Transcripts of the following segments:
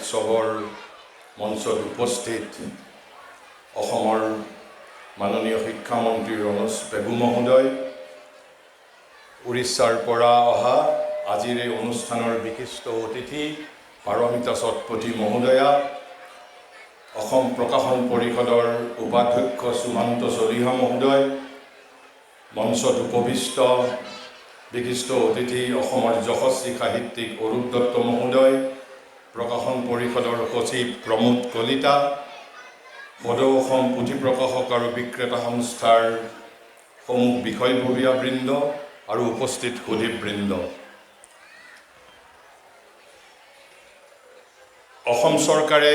উৎসৱৰ মঞ্চত উপস্থিত অসমৰ মাননীয় শিক্ষামন্ত্ৰী ৰণোজ পেগু মহোদয়, উৰিষ্যাৰ পৰা অহা আজিৰ এই অনুষ্ঠানৰ বিশিষ্ট অতিথি পাৰমিতা শতপথী মহোদয়া, অসম প্ৰকাশন পৰিষদৰ উপাধ্যক্ষ সুমন্ত চলিহা মহোদয়, মঞ্চত উপবিষ্ট বিশিষ্ট অতিথি অসমৰ যশস্বী সাহিত্যিক অৰূপ দত্ত মহোদয়, প্ৰকাশন পৰিষদৰ সচিব প্ৰমোদ কলিতা, সদৌ অসম পুথি প্ৰকাশক আৰু বিক্ৰেতা সংস্থাৰ সমূহ বিষয়ববীয়াবৃন্দ আৰু উপস্থিত সুধীবৃন্দ, অসম চৰকাৰে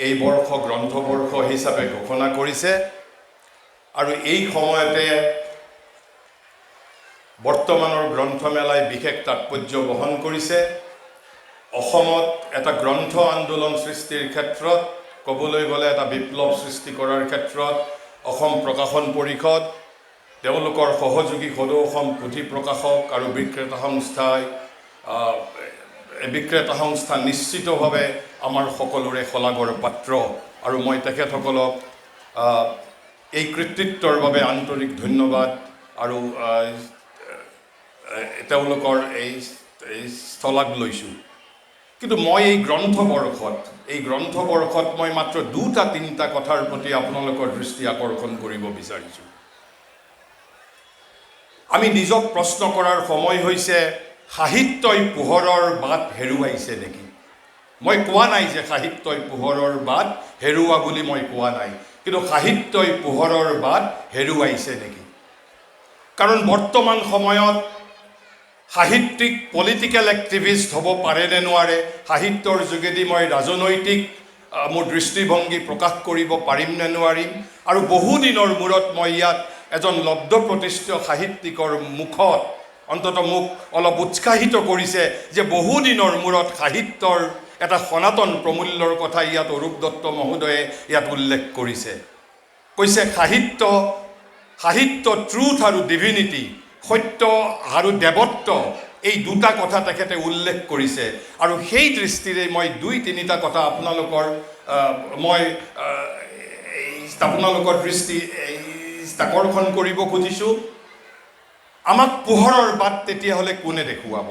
এই বৰ্ষ গ্ৰন্থবৰ্ষ হিচাপে ঘোষণা কৰিছে আৰু এই সময়তে বৰ্তমানৰ গ্ৰন্থমেলাই বিশেষ তাৎপৰ্য বহন কৰিছে। অসমত এটা গ্ৰন্থ আন্দোলন সৃষ্টিৰ ক্ষেত্ৰত, ক'বলৈ গ'লে এটা বিপ্লৱ সৃষ্টি কৰাৰ ক্ষেত্ৰত অসম প্ৰকাশন পৰিষদ, তেওঁলোকৰ সহযোগী সদৌ অসম পুথি প্ৰকাশক আৰু বিক্ৰেতা সংস্থা নিশ্চিতভাৱে আমাৰ সকলোৰে শলাগৰ পাত্ৰ আৰু মই তেখেতসকলক এই কৃতিত্বৰ বাবে আন্তৰিক ধন্যবাদ আৰু তেওঁলোকৰ এই স্থলাগ লৈছোঁ। কিন্তু মই এই গ্ৰন্থবৰ্ষত মই মাত্ৰ 2-3টা কথাৰ প্ৰতি আপোনালোকৰ দৃষ্টি আকৰ্ষণ কৰিব বিচাৰিছোঁ। আমি নিজক প্ৰশ্ন কৰাৰ সময় হৈছে, সাহিত্যই পোহৰৰ বাট হেৰুৱাইছে নেকি? মই কোৱা নাই যে সাহিত্যই পোহৰৰ বাট হেৰুওৱা বুলি মই কোৱা নাই, কিন্তু সাহিত্যই পোহৰৰ বাট হেৰুৱাইছে নেকি? কাৰণ বৰ্তমান সময়ত সাহিত্যিক পলিটিকেল এক্টিভিষ্ট হ'ব পাৰে নে নোৱাৰে, সাহিত্যৰ যোগেদি মই ৰাজনৈতিক মোৰ দৃষ্টিভংগী প্ৰকাশ কৰিব পাৰিম নে নোৱাৰিম, আৰু বহুদিনৰ মূৰত মই ইয়াত এজন লব্ধ প্ৰতিষ্ঠিত সাহিত্যিকৰ মুখত অন্ততঃ মোক অলপ উৎসাহিত কৰিছে যে বহুদিনৰ মূৰত সাহিত্যৰ এটা সনাতন প্ৰমূল্যৰ কথা ইয়াত অৰূপ দত্ত মহোদয়ে ইয়াত উল্লেখ কৰিছে। কৈছে সাহিত্য ট্ৰুথ আৰু ডিভিনিটি, সত্য আৰু দেৱত্ব, এই দুটা কথা তেখেতে উল্লেখ কৰিছে। আৰু সেই দৃষ্টিৰে মই 2-3টা কথা আপোনালোকৰ দৃষ্টি আকৰ্ষণ কৰিব খুজিছোঁ। আমাক পোহৰৰ বাট তেতিয়াহ'লে কোনে দেখুৱাব?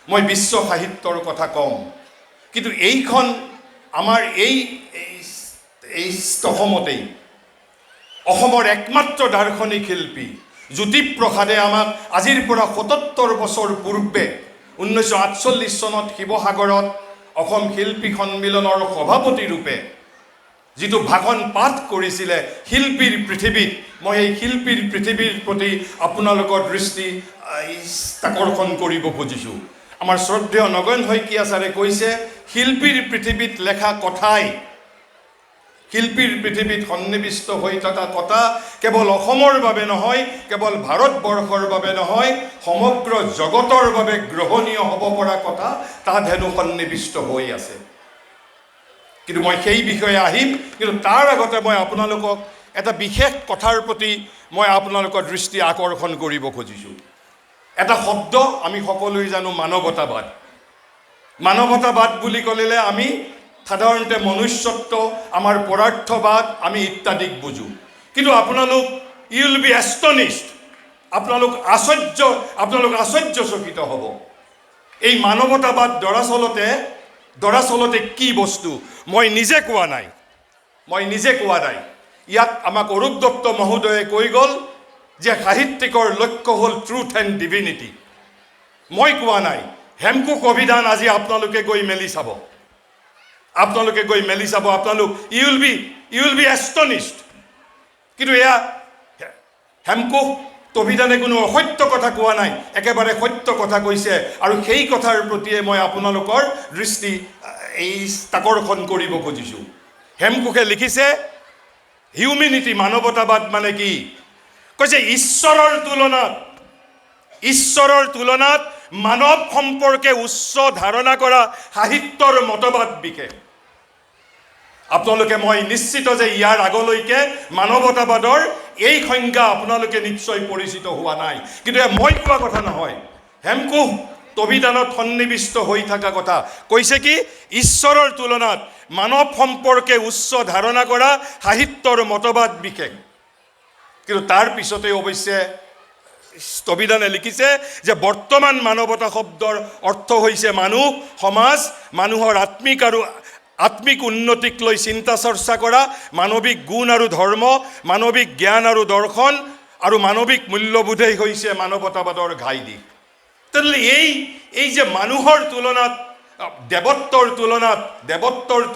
মই বিশ্ব সাহিত্যৰ কথা কম, কিন্তু এইখন আমাৰ এই অসমতেই অসমৰ একমাত্ৰ দাৰ্শনিক শিল্পী জ্যোতিপ্ৰসাদে আমাক আজিৰ পৰা 77 বছৰ পূৰ্বে 1948 চনত শিৱসাগৰত অসম শিল্পী সন্মিলনৰ সভাপতি ৰূপে যিটো ভাষণ পাঠ কৰিছিলে শিল্পীৰ পৃথিৱীত, মই এই শিল্পীৰ পৃথিৱীৰ প্ৰতি আপোনালোকৰ দৃষ্টি আকৰ্ষণ কৰিব খুজিছোঁ। আমাৰ শ্ৰদ্ধেয় নগেন শইকীয়া ছাৰে কৈছে, শিল্পীৰ পৃথিৱীত লেখা কথাই, শিল্পীৰ পৃথিৱীত সন্নিৱিষ্ট হৈ থকা কথা কেৱল অসমৰ বাবে নহয়, কেৱল ভাৰতবৰ্ষৰ বাবে নহয়, সমগ্ৰ জগতৰ বাবে গ্ৰহণীয় হ'ব পৰা কথা তাত হেনো সন্নিৱিষ্ট হৈ আছে। কিন্তু মই সেই বিষয়ে আহিম, কিন্তু তাৰ আগতে মই আপোনালোকক এটা বিশেষ কথাৰ প্ৰতি মই আপোনালোকৰ দৃষ্টি আকৰ্ষণ কৰিব খুজিছোঁ। এটা শব্দ আমি সকলোৱে জানো, মানৱতাবাদ। মানৱতাবাদ বুলি ক'লে আমি সাধাৰণতে মনুষ্যত্ব, আমাৰ পদাৰ্থবাদ, আমি ইত্যাদিক বুজোঁ। কিন্তু আপোনালোক ইউ উইল বি এষ্টনিছড, আপোনালোক আশ্চৰ্যচকিত হ'ব। এই মানৱতাবাদ দৰাচলতে কি বস্তু মই নিজে কোৱা নাই। ইয়াত আমাক অৰূপ দত্ত মহোদয়ে কৈ গ'ল যে সাহিত্যিকৰ লক্ষ্য হ'ল ট্ৰুথ এণ্ড ডিভিনিটি। মই কোৱা নাই। হেমকোষ অভিধান আজি আপোনালোকে গৈ মেলি চাব, আপোনালোক ইউ উইল বি এষ্টনিছড। কিন্তু এয়া হেমকোষ অভিধানে কোনো অসত্য কথা কোৱা নাই, একেবাৰে সত্য কথা কৈছে। আৰু সেই কথাৰ প্ৰতিয়ে মই আপোনালোকৰ দৃষ্টি আকৰ্ষণ কৰিব খুজিছোঁ। হেমকোষে লিখিছে, হিউমেনিটি, মানৱতাবাদ মানে কি? কৈছে ঈশ্বৰৰ তুলনাত মানৱ সম্পৰ্কে উচ্চ ধাৰণা কৰা সাহিত্যৰ মতবাদ বিশেষ। আপোনালোকে, মই নিশ্চিত যে ইয়াৰ আগলৈকে মানৱতাবাদৰ এই সংজ্ঞা আপোনালোকে নিশ্চয় পৰিচিত হোৱা নাই, কিন্তু মই কোৱা কথা নহয়। হেমকোষ তবিদানত সন্নিৱিষ্ট হৈ থকা কথা কৈছে কি ঈশ্বৰৰ তুলনাত মানৱ সম্পৰ্কে উচ্চ ধাৰণা কৰা সাহিত্যৰ মতবাদ বিশেষ কিন্তু তাৰ পিছতে অৱশ্যে স্থবিদানে লিখিছে যে বৰ্তমান মানৱতা শব্দৰ অৰ্থ হৈছে মানুহ সমাজ মানুহৰ আত্মিক উন্নতিক লৈ চিন্তা চৰ্চা কৰা মানৱিক গুণ আৰু ধৰ্ম মানৱিক জ্ঞান আৰু দৰ্শন আৰু মানৱিক মূল্যবোধেই হৈছে মানৱতাবাদৰ ঘাই দিশ তেনেহ'লে এই যে মানুহৰ তুলনাত দেৱত্বৰ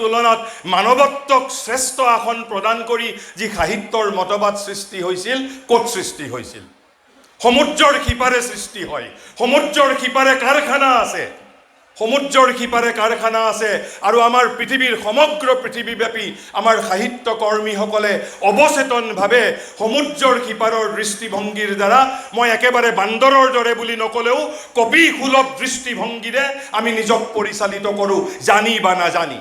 তুলনাত মানৱত্বক শ্ৰেষ্ঠ আসন প্ৰদান কৰি যি সাহিত্যৰ মতবাদ সৃষ্টি হৈছিল ক'ত সৃষ্টি হৈছিল সমুদ্ৰৰ সিপাৰে সৃষ্টি হয় সমুদ্ৰৰ সিপাৰে কাৰখানা আছে আৰু আমাৰ পৃথিৱীৰ সমগ্ৰ পৃথিৱীব্যাপী আমাৰ সাহিত্য কৰ্মীসকলে অৱচেতনভাৱে সমুদ্ৰৰ সিপাৰৰ দৃষ্টিভংগীৰ দ্বাৰা মই একেবাৰে বান্দৰৰ দৰে বুলি নকলেও কপিসুলভ দৃষ্টিভংগীৰে আমি নিজক পৰিচালিত কৰোঁ জানি বা নাজানি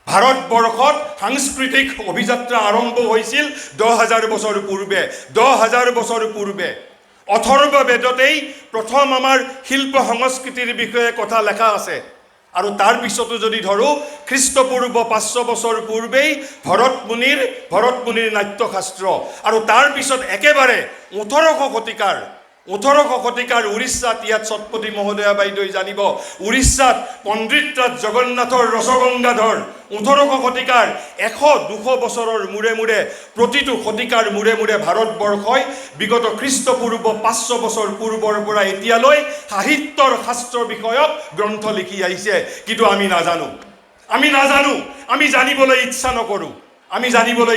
ভাৰতবৰ্ষত সাংস্কৃতিক অভিযাত্ৰা আৰম্ভ হৈছিল 10,000 বছৰ পূৰ্বে অথৰ্ব বেদতেই প্ৰথম আমাৰ শিল্প সংস্কৃতিৰ বিষয়ে কথা লেখা আছে আৰু তাৰ পিছতো যদি ধৰো খ্ৰীষ্টপূৰ্ব 500 বছৰ পূৰ্বেই ভৰতমুনিৰ নাট্যশাস্ত্ৰ আৰু তাৰ পিছত একেবাৰে 1800 শতিকাৰ উৰিষ্যাত ইয়াত সৎপতি মহোদয়া বাইদেউ জানিব উৰিষ্যাত পণ্ডিতৰাজ জগন্নাথৰ ৰসগংগাধৰ 1800 শতিকাৰ 100-200 বছৰৰ মূৰে প্ৰতিটো শতিকাৰ মূৰে ভাৰতবৰ্ষই বিগত খ্ৰীষ্টপূৰ্ব 500 বছৰ পূৰ্বৰ পৰা এতিয়ালৈ সাহিত্যৰ শাস্ত্ৰ বিষয়ক গ্ৰন্থ লিখি আহিছে কিন্তু আমি নাজানো আমি জানিবলৈ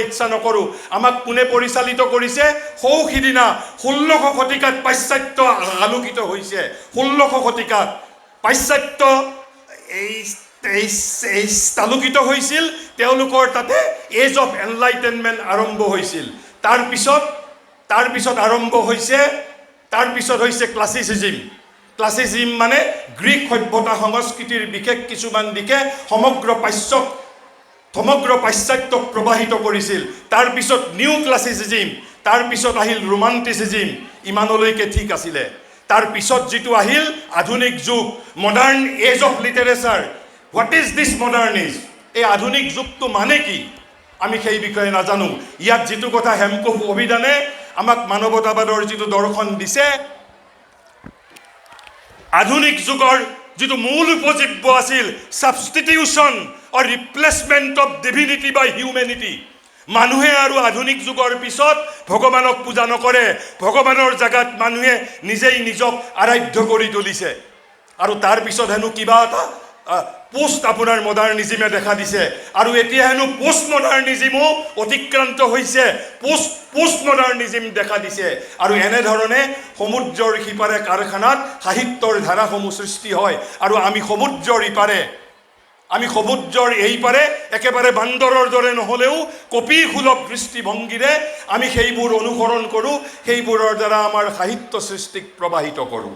ইচ্ছা নকৰোঁ আমাক কোনে পৰিচালিত কৰিছে সৌখিদিনা 1600 শতিকাত পাশ্চাত্য আলোকিত হৈছে 1600 শতিকাত পাশ্চাত্য আলোকিত হৈছিল তেওঁলোকৰ তাতে এজ অফ এনলাইটেনমেণ্ট আৰম্ভ হৈছিল তাৰ পিছত হৈছে ক্লাছিচিজম মানে গ্ৰীক সভ্যতা সংস্কৃতিৰ বিশেষ কিছুমান দিশে সমগ্ৰ পাশ্চাত্যক প্ৰবাহিত কৰিছিল তাৰ পিছত নিউ ক্লাছিচিজম তাৰ পিছত আহিল ৰোমান্টিচিজম ইমানলৈকে ঠিক আছিলে তাৰ পিছত যেটো আহিল আধুনিক যুগ modern age of literature what is this modernism এই আধুনিক যুগটো মানে কি আমি সেই বিষয়ে নাজানো ইয়াত যেটো কথা হেমকোষ অভিধানে আমাক মানৱতাবাদৰ যেটো দৰ্শন দিছে আধুনিক যুগৰ যেটো মূল উপজীব্য আছিল সাবষ্টিটিউশন or replacement of divinity by humanity মানুহে আৰু আধুনিক যুগৰ পিছত ভগৱানক পূজা নকৰে ভগৱানৰ জাগাত মানুহে নিজক আৰাধ্য কৰি তুলিছে আৰু তাৰ পিছত হেনু কিবা এটা পোষ্ট আপোনাৰ মডাৰ্নিজমে দেখা দিছে আৰু এতিয়া হেনু পোষ্ট মডাৰ্নিজমো অতিক্ৰান্ত হৈছে পোষ্ট মডাৰ্নিজম দেখা দিছে আৰু এনে ধৰণে সমুদ্ৰৰ সিপাৰে কাৰখানাত সাহিত্যৰ ধাৰাসমূহ সৃষ্টি হয় আৰু আমি সমুদ্ৰৰ এইপাৰে একেবাৰে বান্দৰৰ দৰে নহলেও কপিসুলভ দৃষ্টিভংগীৰে আমি সেইবোৰ অনুসৰণ কৰোঁ সেইবোৰৰ দ্বাৰা আমাৰ সাহিত্য সৃষ্টিক প্ৰবাহিত কৰোঁ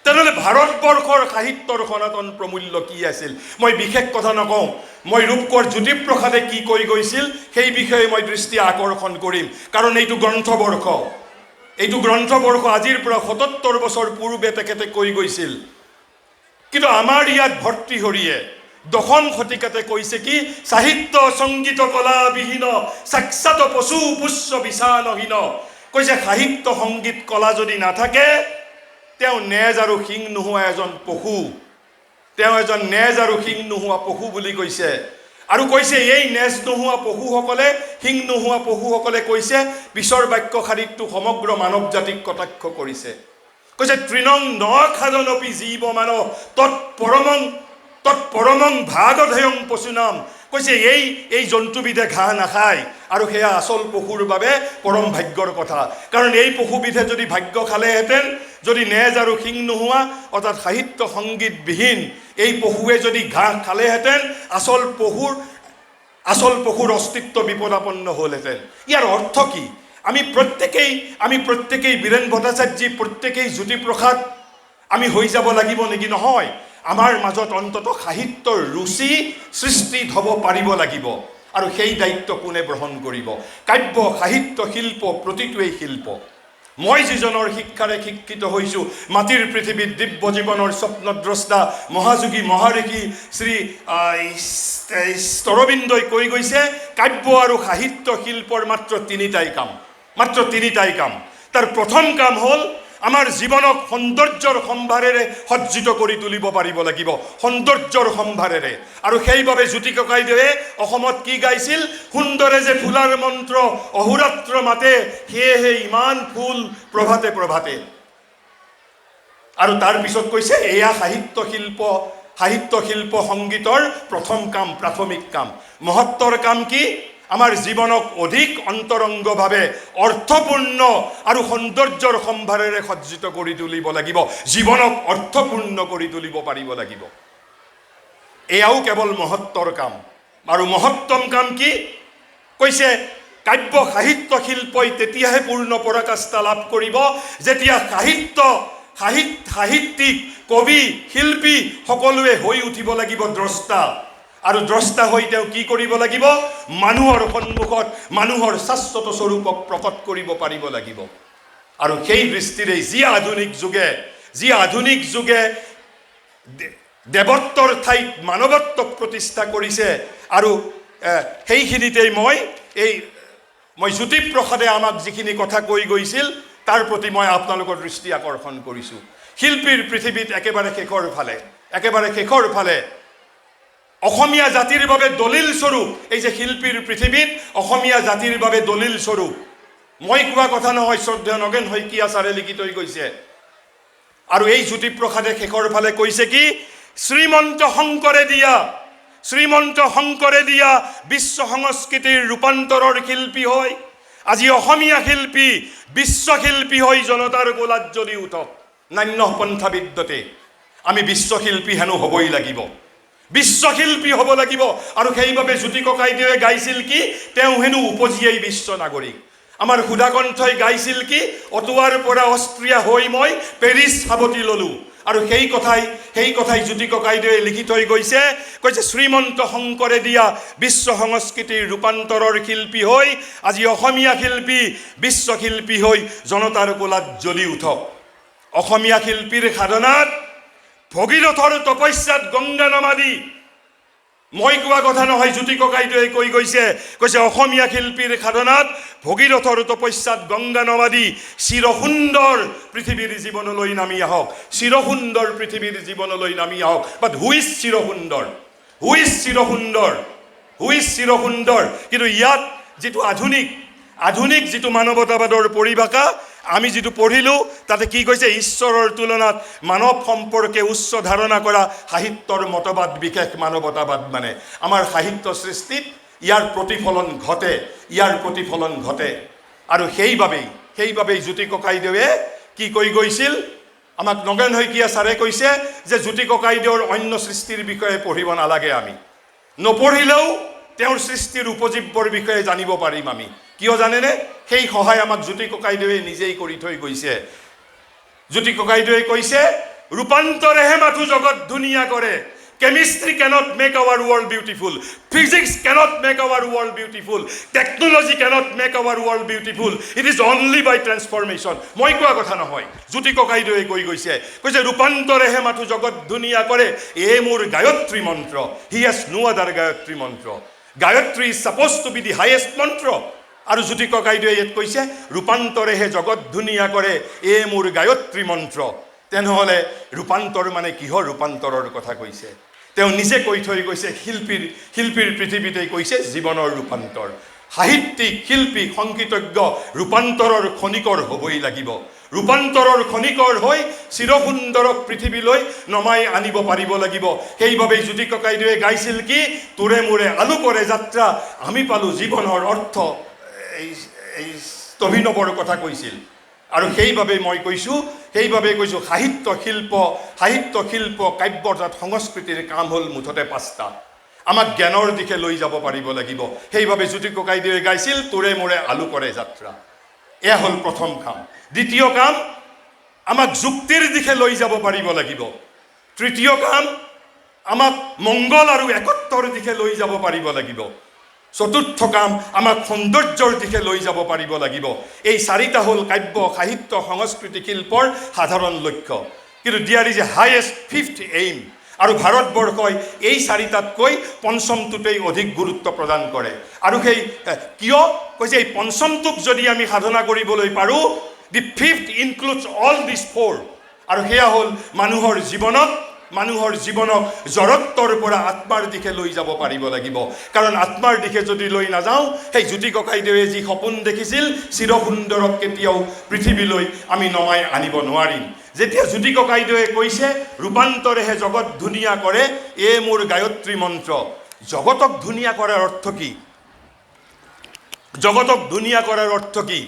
তেনেহ'লে ভাৰতবৰ্ষৰ সাহিত্যৰ সনাতন প্ৰমূল্য কি আছিল মই বিশেষ কথা নকওঁ মই ৰূপকোঁৱৰ জ্যোতিপ্ৰসাদে কি কৈ গৈছিল সেই বিষয়ে মই দৃষ্টি আকৰ্ষণ কৰিম কাৰণ এইটো গ্ৰন্থবৰ্ষ আজিৰ পৰা 77 বছৰ পূৰ্বে তেখেতে কৈ গৈছিল কিন্তু আমাৰ ইয়াত ভৰ্তৃহৰিয়ে 10ম শতিকাতে কৈছে কি সাহিত্য সংগীত কলা বিহীন সাক্ষাৎ পশু পুষ্য বিছানহীন কৈছে সাহিত্য সংগীত কলা যদি নাথাকে তেওঁ নেজ আৰু শিং নোহোৱা পশু বুলি কৈছে আৰু কৈছে এই নেজ নোহোৱা পশুসকলে শিং নোহোৱা পশুসকলে কৈছে পিছৰ বাক্যশাৰীটো সমগ্ৰ মানৱ জাতিক কটাক্ষ কৰিছে কৈছে তৃণং ন খাদনপি জীৱ মানৱ তৎপৰমং ভাগধেয়ং পশুনাম কৈছে এই জন্তুবিধে ঘাঁহ নাখায় আৰু সেয়া আচল পশুৰ বাবে পৰম ভাগ্যৰ কথা কাৰণ এই পশুবিধে যদি ভাগ্য খালেহেঁতেন যদি নেজ আৰু শিং নোহোৱা অৰ্থাৎ সাহিত্য সংগীতবিহীন এই পশুৱে যদি ঘাঁহ খালেহেঁতেন আচল পশুৰ অস্তিত্ব বিপদাপন্ন হ'লহেঁতেন ইয়াৰ অৰ্থ কি আমি প্ৰত্যেকেই বীৰেন ভট্টাচাৰ্যী প্ৰত্যেকেই জ্যোতিপ্ৰসাদ আমি হৈ যাব লাগিব নেকি নহয় আমাৰ মাজত অন্তত সাহিত্যৰ ৰুচি সৃষ্টি হ'ব পাৰিব লাগিব আৰু সেই দায়িত্ব কোনে গ্ৰহণ কৰিব কাব্য সাহিত্য শিল্প প্ৰতিটোৱেই শিল্প মই যিজনৰ শিক্ষাৰে শিক্ষিত হৈছোঁ, মাটিৰ পৃথিৱীত দিব্য জীৱনৰ স্বপ্নদ্ৰষ্টা মহাযোগী মহাঋষি শ্ৰী অৰবিন্দই কৈ গৈছে, কাব্য আৰু সাহিত্য শিল্পৰ মাত্ৰ তিনিটাই কাম। তাৰ প্ৰথম কাম হ'ল আমাৰ জীৱনক সৌন্দৰ্যৰ সম্ভাৰেৰে সজ্জিত কৰি তুলিব পাৰিব লাগিব, সৌন্দৰ্যৰ সম্ভাৰেৰে। আৰু সেইবাবে জ্যোতি ককাইদেৱে অসমত কি গাইছিল? সুন্দৰে যে ফুলাৰ মন্ত্ৰ অহোৰাত্ৰ মাতে, সেয়েহে ইমান ফুল প্ৰভাতে প্ৰভাতে। আৰু তাৰ পিছত কৈছে, এয়া সাহিত্য শিল্প সংগীতৰ প্ৰথম কাম, প্ৰাথমিক কাম। মহত্বৰ কাম কি? আমাৰ জীৱনক অধিক অন্তৰংগভাৱে অৰ্থপূৰ্ণ আৰু সৌন্দৰ্যৰ সম্ভাৰেৰে সজ্জিত কৰি তুলিব লাগিব, জীৱনক অৰ্থপূৰ্ণ কৰি তুলিব পাৰিব লাগিব। এয়াও কেৱল মহত্বৰ কাম। আৰু মহত্তম কাম কি? কৈছে, কাব্য সাহিত্য শিল্পই তেতিয়াহে পূৰ্ণ পৰাকাষ্ঠা লাভ কৰিব, যেতিয়া সাহিত্যিক, কবি, শিল্পী সকলোৱে হৈ উঠিব লাগিব দ্ৰষ্টা। আৰু দ্ৰষ্টা হৈ তেওঁ কি কৰিব লাগিব? মানুহৰ সন্মুখত মানুহৰ শাশ্বত স্বৰূপক প্ৰকট কৰিব পাৰিব লাগিব। আৰু সেই দৃষ্টিৰে যি আধুনিক যুগে দেৱত্বৰ ঠাইত মানৱত্বক প্ৰতিষ্ঠা কৰিছে, আৰু সেইখিনিতেই মই জ্যোতিপ্ৰসাদে আমাক যিখিনি কথা কৈ গৈছিল তাৰ প্ৰতি মই আপোনালোকৰ দৃষ্টি আকৰ্ষণ কৰিছোঁ। শিল্পীৰ পৃথিৱীত একেবাৰে শেষৰ ফালে অসমীয়া জাতিৰ বাবে দলিল স্বৰূপ, এই যে শিল্পীৰ পৃথিৱীত অসমীয়া জাতিৰ বাবে দলিল স্বৰূপ, মই কোৱা কথা নহয়, শ্ৰদ্ধেয় নগেন শইকীয়া ছাৰে লিখি থৈ গৈছে। আৰু এই জ্যোতিপ্ৰসাদে শেষৰ ফালে কৈছে কি? শ্ৰীমন্ত শংকৰে দিয়া বিশ্ব সংস্কৃতিৰ ৰূপান্তৰৰ শিল্পী হয় আজি অসমীয়া শিল্পী বিশ্বশিল্পী হৈ জনতাৰ গোলাত জ্বলি উঠক। নান্য পন্থা বিদ্যতে, আমি বিশ্বশিল্পী হেনো হ'বই লাগিব, বিশ্বশিল্পী হ'ব লাগিব। আৰু সেইবাবে জ্যোতি ককাইদেৱে গাইছিল কি? তেওঁ হেনো উপজিয়েই বিশ্ব নাগৰিক। আমাৰ সুধাকণ্ঠই গাইছিল কি? অটোৱাৰ পৰা অষ্ট্ৰিয়া হৈ মই পেৰিছ সাৱটি ল'লোঁ। আৰু সেই কথাই জ্যোতি ককাইদেৱে লিখি থৈ কৈছে শ্ৰীমন্ত শংকৰে দিয়া বিশ্ব সংস্কৃতিৰ ৰূপান্তৰৰ শিল্পী হৈ আজি অসমীয়া শিল্পী বিশ্বশিল্পী হৈ জনতাৰ কোলাত জ্বলি উঠক। অসমীয়া শিল্পীৰ সাধনাত ভগীৰথৰ তপস্যাত গংগা নমাদি, মই কোৱা কথা নহয়, জ্যোতি ককাইদেৱে কৈ গৈছে অসমীয়া শিল্পীৰ সাধনাত ভগীৰথৰ তপস্যাত গংগা নমাদি চিৰসুন্দৰ পৃথিৱীৰ জীৱনলৈ নামি আহক, চিৰসুন্দৰ পৃথিৱীৰ জীৱনলৈ নামি আহক। বাট হু ইজ চিৰসুন্দৰ? কিন্তু ইয়াত যিটো আধুনিক যিটো মানৱতাবাদৰ পৰিভাষা আমি যিটো পঢ়িলোঁ, তাতে কি কৈছে? ঈশ্বৰৰ তুলনাত মানৱ সম্পৰ্কে উচ্চ ধাৰণা কৰা সাহিত্যৰ মতবাদ বিশেষ মানৱতাবাদ। মানে আমাৰ সাহিত্য সৃষ্টিত ইয়াৰ প্ৰতিফলন ঘটে। আৰু সেইবাবেই জ্যোতি ককাইদেৱে কি কৈ গৈছিল? আমাক নগেন শইকীয়া ছাৰে কৈছে যে জ্যোতি ককাইদেউৰ অন্য সৃষ্টিৰ বিষয়ে পঢ়িব নালাগে, আমি নপঢ়িলেও তেওঁৰ সৃষ্টিৰ উপজীৱ্যৰ বিষয়ে জানিব পাৰিম আমি। কিয় জানেনে? সেই সহায় আমাক জ্যোতি ককাইদেৱে নিজেই কৰি থৈ গৈছে। জ্যোতি ককাইদেৱে কৈছে, ৰূপান্তৰেহে মাথো জগত ধুনীয়া কৰে। Chemistry cannot make our world beautiful. Physics cannot make our world beautiful. Technology cannot make our world beautiful. It is only by transformation. মই কোৱা কথা নহয়, জ্যোতি ককাইদেৱে কৈ গৈছে ৰূপান্তৰেহে মাথো জগত ধুনীয়া কৰে। এই মোৰ গায়ত্ৰী মন্ত্ৰ। He has no other Gayatri মন্ত্ৰ. Gayatri is supposed to be the highest মন্ত্ৰ। আৰু জ্যোতি ককাইদেৱে ইয়াত কৈছে ৰূপান্তৰেহে জগত ধুনীয়া কৰে, এই মোৰ গায়ত্ৰী মন্ত্ৰ। তেনেহ'লে ৰূপান্তৰ মানে কিহৰ ৰূপান্তৰৰ কথা কৈছে? তেওঁ নিজে কৈ থৈ গৈছে শিল্পীৰ পৃথিৱীতেই কৈছে জীৱনৰ ৰূপান্তৰ। সাহিত্যিক, শিল্পী, সংগীতজ্ঞ ৰূপান্তৰৰ খনিকৰ হ'বই লাগিব। ৰূপান্তৰৰ খনিকৰ হৈ চিৰসুন্দৰক পৃথিৱীলৈ নমাই আনিব পাৰিব লাগিব। সেইবাবেই জ্যোতি ককাইদেৱে গাইছিল কি? তোৰে মোৰে আলোকৰে যাত্ৰা, আমি পালোঁ জীৱনৰ অৰ্থ। এই অভিনৱৰ কথা কৈছিল। আৰু সেইবাবে কৈছোঁ সাহিত্য শিল্প কাব্য অৰ্থাৎ সংস্কৃতিৰ কাম হ'ল মুঠতে 5টা। আমাক জ্ঞানৰ দিশে লৈ যাব পাৰিব লাগিব। সেইবাবে জ্যোতি ককাইদেৱে গাইছিল তোৰে মোৰে আলোকৰে যাত্ৰা। এয়া হ'ল প্ৰথম কাম। দ্বিতীয় কাম, আমাক যুক্তিৰ দিশে লৈ যাব পাৰিব লাগিব। তৃতীয় কাম, আমাক মংগল আৰু একত্বৰ দিশে লৈ যাব পাৰিব লাগিব। চতুৰ্থ কাম, আমাক সৌন্দৰ্যৰ দিশে লৈ যাব পাৰিব লাগিব। এই চাৰিটা হ'ল কাব্য, সাহিত্য, সংস্কৃতি, শিল্পৰ সাধাৰণ লক্ষ্য। কিন্তু দিয়াৰ is a highest fifth aim, আৰু ভাৰতবৰ্ষই এই চাৰিটাতকৈ পঞ্চমটোতেই অধিক গুৰুত্ব প্ৰদান কৰে। আৰু সেই কিয় কৈছে, এই পঞ্চমটোক যদি আমি সাধনা কৰিবলৈ পাৰোঁ, the fifth includes all this four, আৰু সেয়া হ'ল মানুহৰ জীৱনক জড়ত্বৰ পৰা আত্মাৰ দিশে লৈ যাব পাৰিব লাগিব। কাৰণ আত্মাৰ দিশে যদি লৈ নাযাওঁ, সেই জ্যোতি ককাইদেৱে যি সপোন দেখিছিল, চিৰসুন্দৰক কেতিয়াও পৃথিৱীলৈ আমি নমাই আনিব নোৱাৰিম। যেতিয়া জ্যোতি ককাইদেৱে কৈছে ৰূপান্তৰেহে জগত ধুনীয়া কৰে, মোৰ গায়ত্ৰী মন্ত্ৰ। জগতক ধুনীয়া কৰাৰ অৰ্থ কি? জগতক ধুনীয়া কৰাৰ অৰ্থ কি?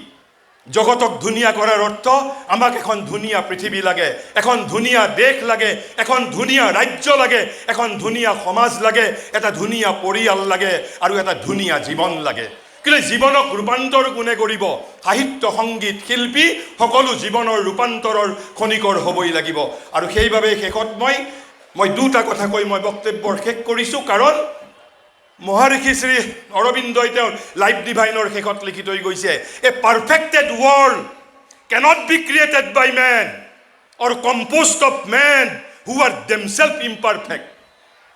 জগতক ধুনীয়া কৰাৰ অৰ্থ, আমাক এখন ধুনীয়া পৃথিৱী লাগে, এখন ধুনীয়া দেশ লাগে, এখন ধুনীয়া ৰাজ্য লাগে, এখন ধুনীয়া সমাজ লাগে, এটা ধুনীয়া পৰিয়াল লাগে, আৰু এটা ধুনীয়া জীৱন লাগে। কিন্তু জীৱনক ৰূপান্তৰ কোনে কৰিব? সাহিত্য, সংগীত, শিল্পী সকলো জীৱনৰ ৰূপান্তৰৰ খনিকৰ হ'বই লাগিব। আৰু সেইবাবে শেষত মই দুটা কথা কৈ মই বক্তব্যৰ শেষ কৰিছোঁ। কাৰণ মহাৰিষি শ্ৰী অৰবিন্দই তেওঁৰ লাইফ ডিভাইনৰ শেষত লিখি থৈ গৈছে, a perfected world cannot be created by men or composed of men who are themselves imperfect.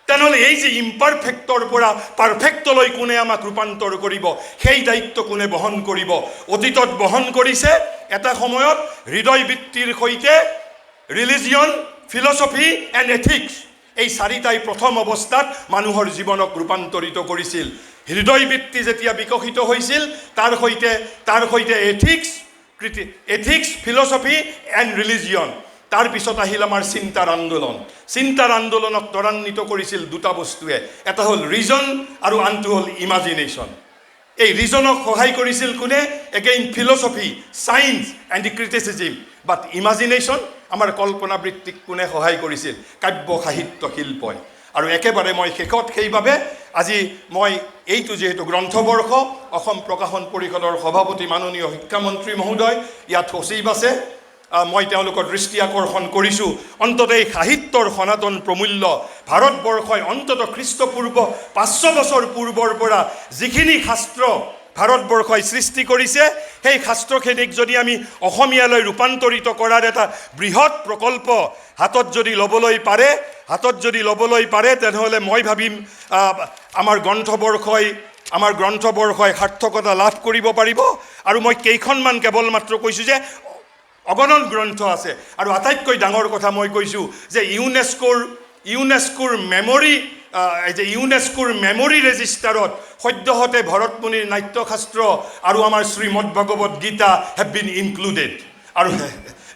তেনেহ'লে এই যে ইমপাৰফেক্টৰ পৰা পাৰফেক্টলৈ কোনে আমাক ৰূপান্তৰ কৰিব, সেই দায়িত্ব কোনে বহন কৰিব? অতীতত বহন কৰিছে এটা সময়ত হৃদয়বৃত্তিৰ সৈতে ৰিলিজিয়ন, ফিলচফি এণ্ড এথিক্স, এই চাৰিটাই প্ৰথম অৱস্থাত মানুহৰ জীৱনক ৰূপান্তৰিত কৰিছিল। হৃদয়বৃত্তি যেতিয়া বিকশিত হৈছিল, তাৰ সৈতে এথিক্স, ফিলচফি এণ্ড ৰিলিজিয়ন। তাৰপিছত আহিল আমাৰ চিন্তাৰ আন্দোলন। চিন্তাৰ আন্দোলনক ত্বৰান্বিত কৰিছিল দুটা বস্তুৱে, এটা হ'ল ৰিজন আৰু আনটো হ'ল ইমাজিনেশ্যন। এই ৰিজনক সহায় কৰিছিল কোনে? Again philosophy, science and criticism. But imagination, আমাৰ কল্পনাবৃত্তিক কোনে সহায় কৰিছিল? কাব্য, সাহিত্য, শিল্পই। আৰু একেবাৰে মই শেষত সেইবাবে আজি মই এইটো যিহেতু গ্ৰন্থবৰ্ষ, অসম প্ৰকাশন পৰিষদৰ সভাপতি মাননীয় শিক্ষামন্ত্ৰী মহোদয় ইয়াত সচিব আছে, মই তেওঁলোকৰ দৃষ্টি আকৰ্ষণ কৰিছোঁ। অন্ততঃ এই সাহিত্যৰ সনাতন প্ৰমূল্য ভাৰতবৰ্ষই অন্ততঃ খ্ৰীষ্টপূৰ্ব 500 বছৰ পূৰ্বৰ পৰা যিখিনি শাস্ত্ৰ ভাৰতবৰ্ষই সৃষ্টি কৰিছে, সেই শাস্ত্ৰখিনিক যদি আমি অসমীয়ালৈ ৰূপান্তৰিত কৰাৰ এটা বৃহৎ প্ৰকল্প হাতত যদি ল'বলৈ পাৰে, তেনেহ'লে মই ভাবিম আমাৰ গ্ৰন্থবৰ্ষই সাৰ্থকতা লাভ কৰিব পাৰিব। আৰু মই কেইখনমান কেৱল মাত্ৰ কৈছোঁ যে অগণন গ্ৰন্থ আছে। আৰু আটাইতকৈ ডাঙৰ কথা মই কৈছোঁ যে ইউনেস্কোৰ মেমৰি ৰেজিষ্টাৰত সদ্যহতে ভৰতমুনিৰ নাট্যশাস্ত্ৰ আৰু আমাৰ Shrimad Bhagavad Gita have been included. আৰু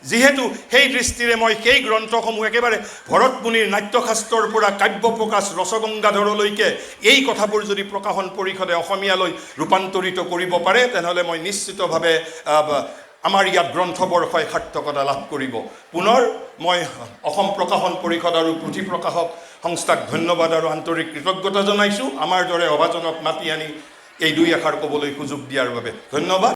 যিহেতু সেই দৃষ্টিৰে মই সেই গ্ৰন্থসমূহ একেবাৰে ভৰতমুনিৰ নাট্যশাস্ত্ৰৰ পৰা কাব্য প্ৰকাশ ৰসগংগাধৰলৈকে এই কথাবোৰ যদি প্ৰকাশন পৰিষদে অসমীয়ালৈ ৰূপান্তৰিত কৰিব পাৰে, তেনেহ'লে মই নিশ্চিতভাৱে আমাৰ ইয়াত গ্ৰন্থবৰ্ষই সাৰ্থকতা লাভ কৰিব। পুনৰ মই অসম প্ৰকাশন পৰিষদ আৰু পুথি প্ৰকাশক সংস্থাক ধন্যবাদ আৰু আন্তৰিক কৃতজ্ঞতা জনাইছোঁ, আমাৰ দৰে অভাজনক মাতি আনি এই দুই এষাৰ ক'বলৈ সুযোগ দিয়াৰ বাবে। ধন্যবাদ।